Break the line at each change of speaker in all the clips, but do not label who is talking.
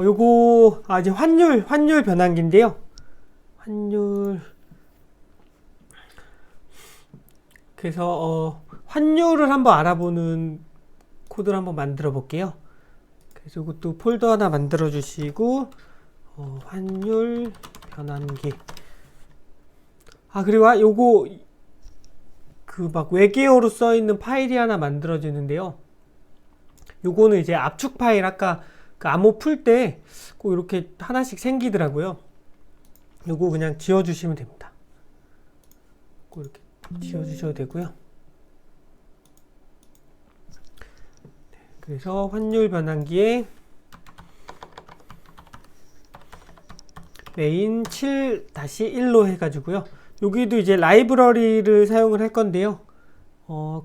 요거 이제 환율 변환기인데요. 그래서 환율을 한번 알아보는 코드를 한번 만들어 볼게요. 그래서 이것도 폴더 하나 만들어 주시고 환율 변환기. 그리고 요거 그 막 외계어로 써 있는 파일이 하나 만들어지는데요. 요거는 이제 압축 파일, 아까 그 암호 풀 때 꼭 이렇게 하나씩 생기더라고요. 요거 그냥 지워주시면 됩니다. 꼭 이렇게 지워주셔도 되고요. 그래서 환율 변환기에 메인 7-1로 해가지고요. 여기도 이제 라이브러리를 사용을 할 건데요.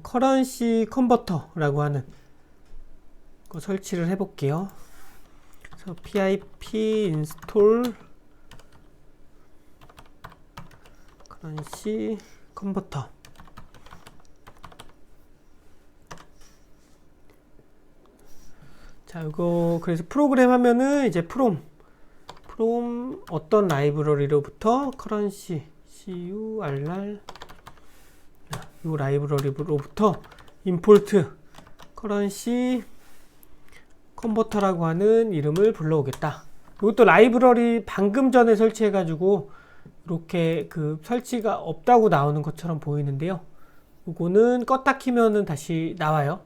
커런시 컨버터라고 하는 거 설치를 해볼게요. 그래서 pip install 커런시 컨버터. 자, 이거 그래서 프로그램 하면은 이제 from 어떤 라이브러리로부터 커런시 curr 이 라이브러리로부터 임포트 커런시 컨버터라고 하는 이름을 불러오겠다. 이것도 라이브러리 방금 전에 설치해 가지고 이렇게 그 설치가 없다고 나오는 것처럼 보이는데요. 이거는 껐다 키면은 다시 나와요.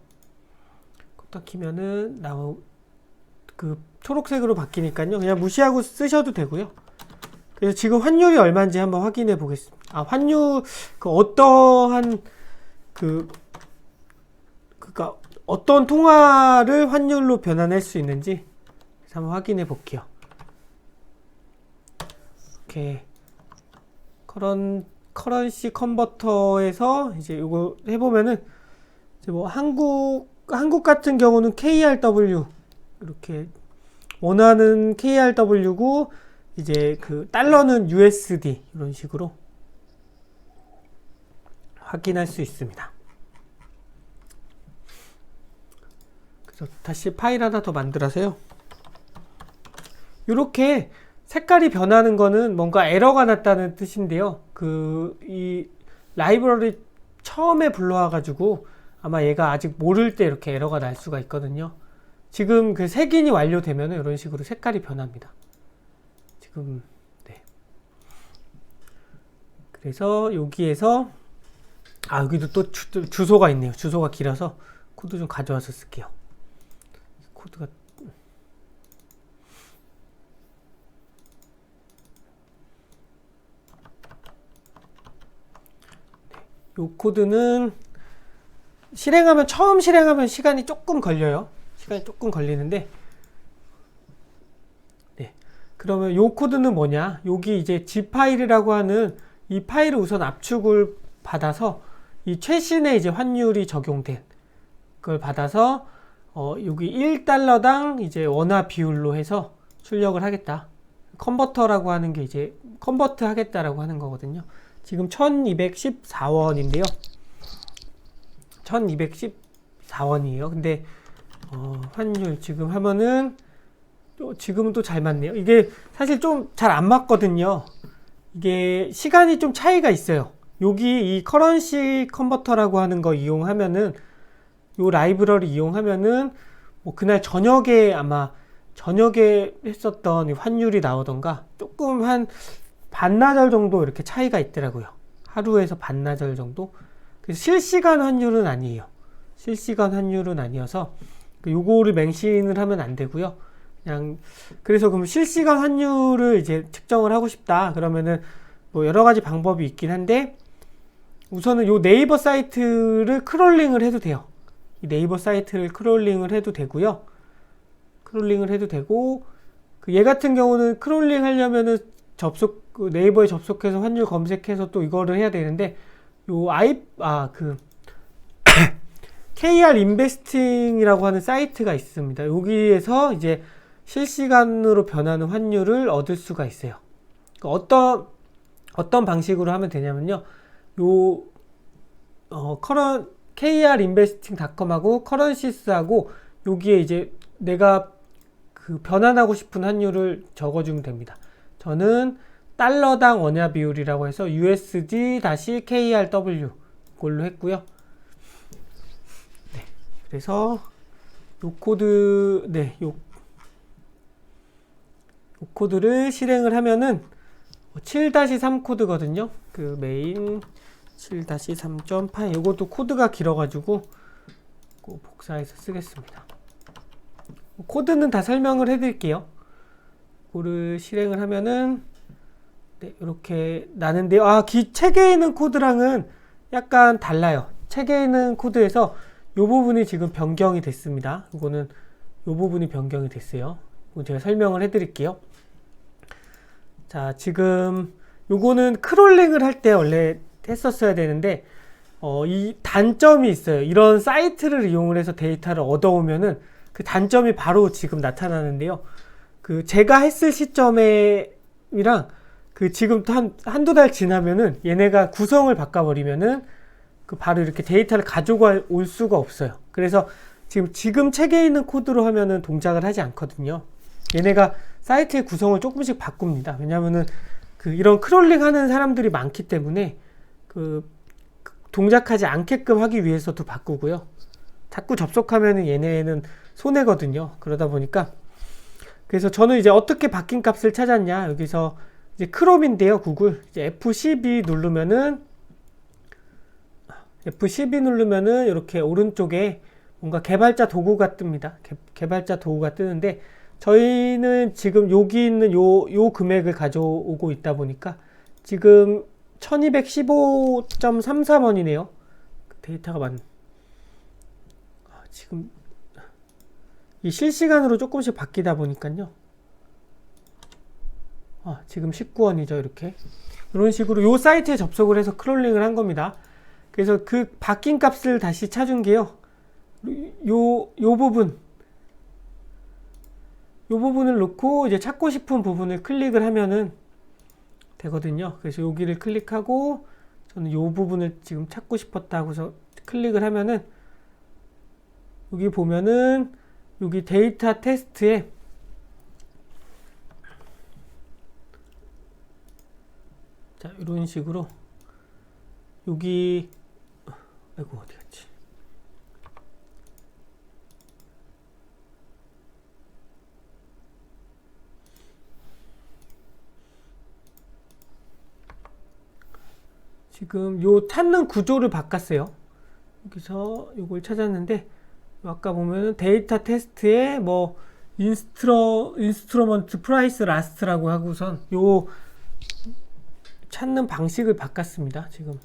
껐다 키면은 그 초록색으로 바뀌니까요. 그냥 무시하고 쓰셔도 되고요. 그래서 지금 환율이 얼마인지 한번 확인해 보겠습니다. 환율 어떠한 그니까 어떤 통화를 환율로 변환할 수 있는지 한번 확인해 볼게요. 이렇게 커런시 컨버터에서 이제 이거 해보면은 이제 뭐 한국 같은 경우는 KRW 이렇게 원하는 KRW고 이제 그 달러는 USD 이런 식으로 확인할 수 있습니다. 그래서 다시 파일 하나 더 만들어서요. 이렇게 색깔이 변하는 거는 뭔가 에러가 났다는 뜻인데요. 이 라이브러리 처음에 불러와 가지고 아마 얘가 아직 모를 때 이렇게 에러가 날 수가 있거든요. 지금 그 색인이 완료되면 이런 식으로 색깔이 변합니다. 지금 네. 그래서 여기에서 여기도 또 주소가 있네요. 주소가 길어서 코드 좀 가져와서 쓸게요. 코드가 이 코드는 처음 실행하면 시간이 조금 걸려요. 시간이 조금 걸리는데, 네. 그러면 이 코드는 뭐냐? 여기 이제 zip 파일이라고 하는 이 파일을 우선 압축을 받아서 이 최신의 이제 환율이 적용된 걸 받아서 여기 1달러당 이제 원화 비율로 해서 출력을 하겠다. 컨버터라고 하는 게 이제 컨버트 하겠다라고 하는 거거든요. 지금 1214원인데요. 1214원이에요. 근데 환율 지금 하면은 지금은 또 잘 맞네요. 이게 사실 좀 잘 안 맞거든요. 이게 시간이 좀 차이가 있어요. 여기 이 커런시 컨버터라고 하는 거 이용하면은 요 라이브러리 이용하면은 뭐 그날 저녁에 했었던 환율이 나오던가 조금 한 반나절 정도 이렇게 차이가 있더라고요. 하루에서 반나절 정도. 그래서 실시간 환율은 아니에요. 실시간 환율은 아니어서 요거를 맹신을 하면 안 되고요. 그래서 그럼 실시간 환율을 이제 측정을 하고 싶다. 그러면은 뭐 여러 가지 방법이 있긴 한데 우선은 요 네이버 사이트를 크롤링을 해도 돼요. 이 네이버 사이트를 크롤링을 해도 되고요. 크롤링을 해도 되고 얘 같은 경우는 크롤링 하려면은 네이버에 접속해서 환율 검색해서 또 이거를 해야 되는데 KR 인베스팅이라고 하는 사이트가 있습니다. 여기에서 이제 실시간으로 변하는 환율을 얻을 수가 있어요. 어떤 방식으로 하면 되냐면요. kr인베스팅닷컴하고 커런시스하고 여기에 이제 내가 그 변환하고 싶은 환율을 적어주면 됩니다. 저는 달러당 원화 비율이라고 해서 USD-KRW 이걸로 했고요. 네, 그래서 요 코드, 네, 요 코드를 실행을 하면은 7-3 코드거든요. 그 메인 7-3.8 요것도 코드가 길어가지고 복사해서 쓰겠습니다. 코드는 다 설명을 해드릴게요. 그거를 실행을 하면은 네, 이렇게 나는데요. 책에 있는 코드랑은 약간 달라요. 책에 있는 코드에서 이 부분이 지금 변경이 됐습니다. 이거는 이 부분이 변경이 됐어요. 이거 제가 설명을 해드릴게요. 자, 지금 요거는 크롤링을 할 때 원래 했었어야 되는데 이 단점이 있어요. 이런 사이트를 이용을 해서 데이터를 얻어오면은 그 단점이 바로 지금 나타나는데요. 그 제가 했을 시점이랑 그 지금 한두 달 지나면은 얘네가 구성을 바꿔버리면은 그 바로 이렇게 데이터를 가져가 올 수가 없어요. 그래서 지금 책에 있는 코드로 하면은 동작을 하지 않거든요. 얘네가 사이트의 구성을 조금씩 바꿉니다. 왜냐면은 그 이런 크롤링 하는 사람들이 많기 때문에 그 동작하지 않게끔 하기 위해서도 바꾸고요. 자꾸 접속하면은 얘네는 손해거든요. 그러다 보니까 그래서 저는 이제 어떻게 바뀐 값을 찾았냐, 여기서 이제 크롬인데요. 구글 이제 F12 누르면은 이렇게 오른쪽에 뭔가 개발자 도구가 뜹니다. 개발자 도구가 뜨는데 저희는 지금 여기 있는 요 금액을 가져오고 있다 보니까 지금 1215.33원이네요. 데이터가 지금 이 실시간으로 조금씩 바뀌다 보니까요. 지금 19원이죠. 이렇게 이런 식으로 요 사이트에 접속을 해서 크롤링을 한 겁니다. 그래서 그 바뀐 값을 다시 찾은 게요. 요 부분을 놓고 이제 찾고 싶은 부분을 클릭을 하면은 되거든요. 그래서 여기를 클릭하고 저는 요 부분을 지금 찾고 싶었다고 해서 클릭을 하면은 여기 보면은 여기 데이터 테스트에 자, 이런 식으로 여기 아이고 어디 갔지? 지금 요 찾는 구조를 바꿨어요. 여기서 요걸 찾았는데 아까 보면은 데이터 테스트에 뭐 인스트루먼트 프라이스 라스트라고 하고선 요 찾는 방식을 바꿨습니다. 지금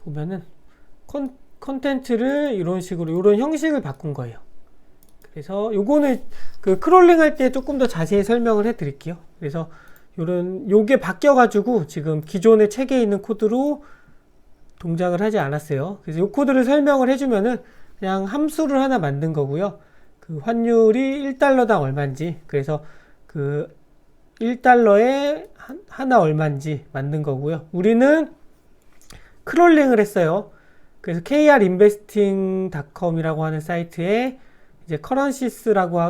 보면은 컨텐츠를 이런 식으로 이런 형식을 바꾼 거예요. 그래서 요거는 그 크롤링 할 때 조금 더 자세히 설명을 해 드릴게요. 그래서 요게 바뀌어 가지고 지금 기존의 책에 있는 코드로 동작을 하지 않았어요. 그래서 요 코드를 설명을 해주면은 그냥 함수를 하나 만든 거고요. 그 환율이 1달러당 얼마인지, 그래서 그 1달러에 하나 얼마인지 만든 거고요. 우리는 크롤링을 했어요. 그래서 krinvesting.com이라고 하는 사이트에 이제 currencys라고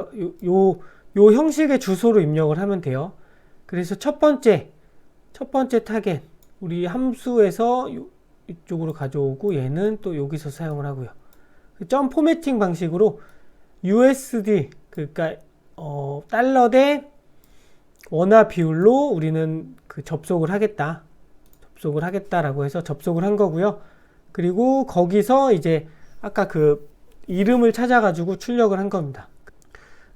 요 형식의 주소로 입력을 하면 돼요. 그래서 첫 번째 타겟 우리 함수에서 이쪽으로 가져오고 얘는 또 여기서 사용을 하고요. 점 포매팅 방식으로 USD 그러니까 달러 대 원화 비율로 우리는 그 접속을 하겠다라고 해서 접속을 한 거고요. 그리고 거기서 이제 아까 그 이름을 찾아가지고 출력을 한 겁니다.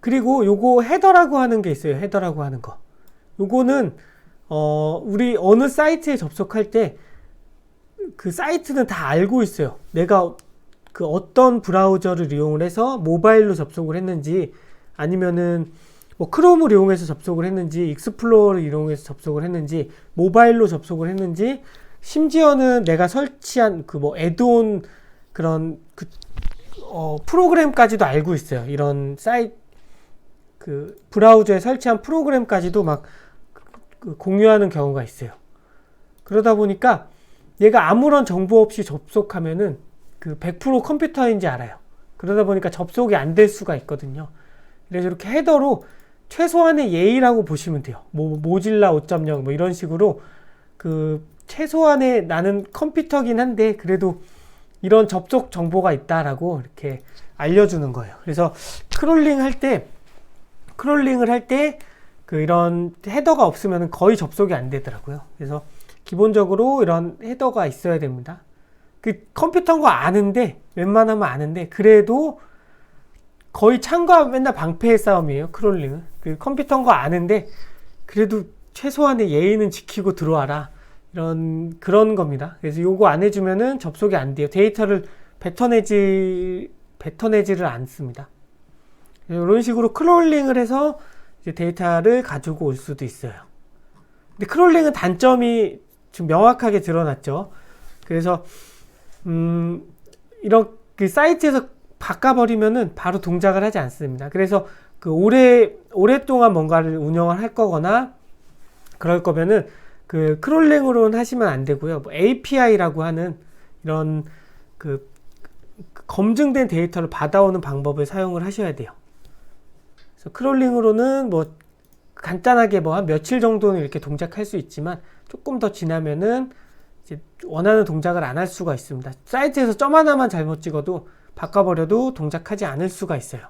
그리고 요거 헤더라고 하는 게 있어요. 헤더라고 하는 거. 요거는 우리 어느 사이트에 접속할 때 그 사이트는 다 알고 있어요. 내가 그 어떤 브라우저를 이용을 해서 모바일로 접속을 했는지, 아니면은 뭐 크롬을 이용해서 접속을 했는지, 익스플로러를 이용해서 접속을 했는지, 모바일로 접속을 했는지, 심지어는 내가 설치한 그 뭐 애드온 그런 프로그램까지도 알고 있어요. 이런 그 브라우저에 설치한 프로그램까지도 막 공유하는 경우가 있어요. 그러다 보니까 얘가 아무런 정보 없이 접속하면은 그 100% 컴퓨터인지 알아요. 그러다 보니까 접속이 안 될 수가 있거든요. 그래서 이렇게 헤더로 최소한의 예의라고 보시면 돼요. 뭐 모질라 5.0 뭐 이런 식으로 그 최소한의 나는 컴퓨터긴 한데 그래도 이런 접속 정보가 있다라고 이렇게 알려주는 거예요. 그래서 크롤링을 할 때 그 이런 헤더가 없으면 거의 접속이 안 되더라고요. 그래서 기본적으로 이런 헤더가 있어야 됩니다. 그 컴퓨터인 거 아는데 웬만하면 아는데 그래도 거의 창과 맨날 방패의 싸움이에요. 크롤링은 그 컴퓨터인 거 아는데 그래도 최소한의 예의는 지키고 들어와라 그런 겁니다. 그래서 요거 안 해주면은 접속이 안 돼요. 데이터를 뱉어내지를 않습니다. 이런 식으로 크롤링을 해서 이제 데이터를 가지고 올 수도 있어요. 근데 크롤링은 단점이 좀 명확하게 드러났죠. 그래서 이런 그 사이트에서 바꿔버리면은 바로 동작을 하지 않습니다. 그래서 그 오랫동안 뭔가를 운영을 할 거거나 그럴 거면은 그 크롤링으로는 하시면 안 되고요. 뭐 API라고 하는 이런 그 검증된 데이터를 받아오는 방법을 사용을 하셔야 돼요. 그래서 크롤링으로는 뭐 간단하게 뭐 한 며칠 정도는 이렇게 동작할 수 있지만 조금 더 지나면은 이제 원하는 동작을 안 할 수가 있습니다. 사이트에서 점 하나만 잘못 찍어도 바꿔버려도 동작하지 않을 수가 있어요.